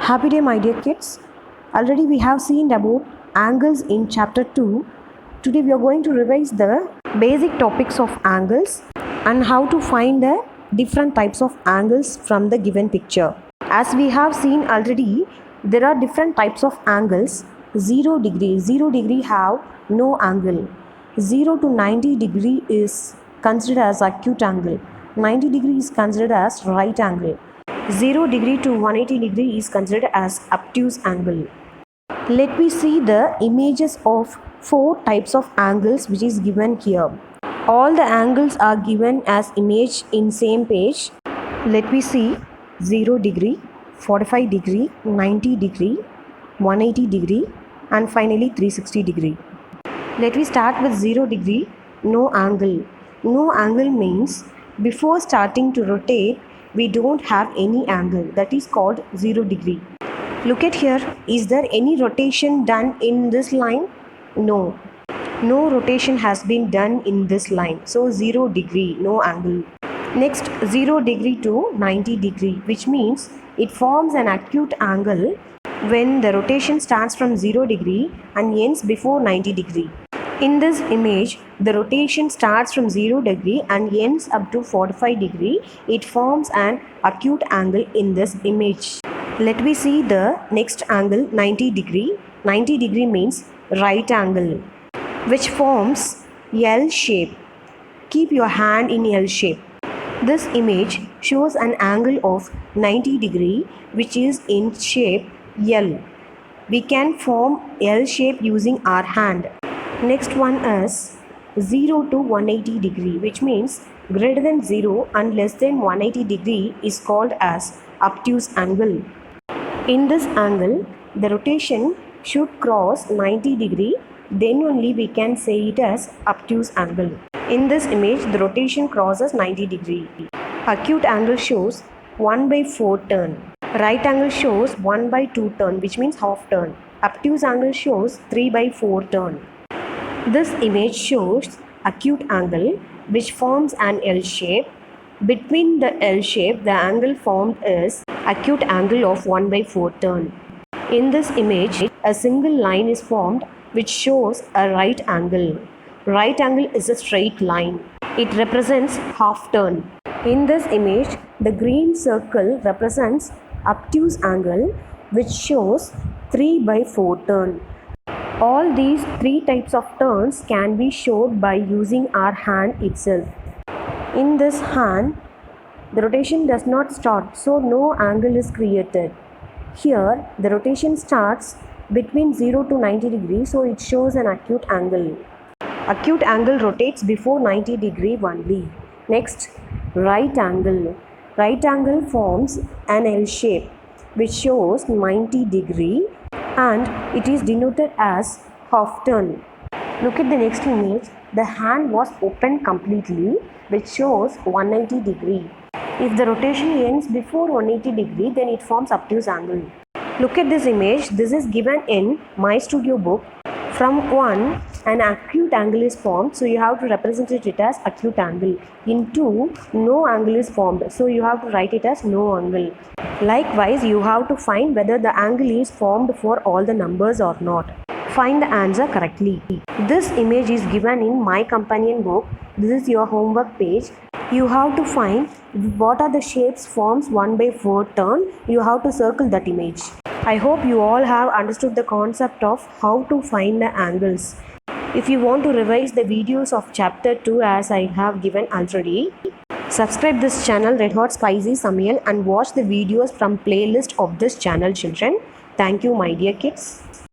Happy day, my dear kids. Already we have seen about angles in chapter 2. Today we are going to revise the basic topics of angles and how to find the different types of angles from the given picture. As we have seen already, there are different types of angles. 0 degree. 0 degree have no angle. 0 to 90 degree is considered as acute angle. 90 degree is considered as right angle. 0 degree to 180 degree is considered as obtuse angle. Let me see the images of 4 types of angles which is given here. All the angles are given as image in same page. Let me see 0 degree, 45 degree, 90 degree, 180 degree and finally 360 degree. Let me start with 0 degree, no angle. No angle means before starting to rotate, we don't have any angle. That is called 0 degree. Look at here. Is there any rotation done in this line? No. No rotation has been done in this line. So 0 degree, no angle. Next, 0 degree to 90 degree, which means it forms an acute angle when the rotation starts from 0 degree and ends before 90 degree. In this image, the rotation starts from 0 degree and ends up to 45 degree. It forms an acute angle in this image. Let me see the next angle, 90 degree. 90 degree means right angle, which forms L shape. Keep your hand in L shape. This image shows an angle of 90 degree, which is in shape L. We can form L shape using our hand. Next one is 0 to 180 degree, which means greater than 0 and less than 180 degree is called as obtuse angle. In this angle, the rotation should cross 90 degree, then only we can say it as obtuse angle. In this image, the rotation crosses 90 degree. Acute angle shows 1 by 4 turn. Right angle shows 1 by 2 turn, which means half turn. Obtuse angle shows 3 by 4 turn. This image shows acute angle which forms an L shape. Between the L shape, the angle formed is acute angle of 1 by 4 turn. In this image, a single line is formed which shows a right angle. Right angle is a straight line. It represents half turn. In this image, the green circle represents obtuse angle which shows 3 by 4 turn. All these 3 types of turns can be showed by using our hand itself. In this hand, the rotation does not start, so no angle is created. Here, the rotation starts between 0 to 90 degrees, so it shows an acute angle. Acute angle rotates before 90 degree only. Next, right angle. Right angle forms an L shape which shows 90 degree and it is denoted as half turn. Look at the next image. The hand was opened completely, which shows 180 degree. If the rotation ends before 180 degree, then it forms obtuse angle. Look at this image. This is given in My Studio book. From 1, an acute angle is formed, so you have to represent it as acute angle. In 2, no angle is formed, so you have to write it as no angle. Likewise, you have to find whether the angle is formed for all the numbers or not. Find the answer correctly. This image is given in My Companion book. This is your homework page. You have to find what are the shapes forms 1 by 4 turn. You have to circle that image. I hope you all have understood the concept of how to find the angles. If you want to revise the videos of chapter 2 as I have given already, subscribe this channel Red Hot Spicy Samayal and watch the videos from playlist of this channel, children. Thank you, my dear kids.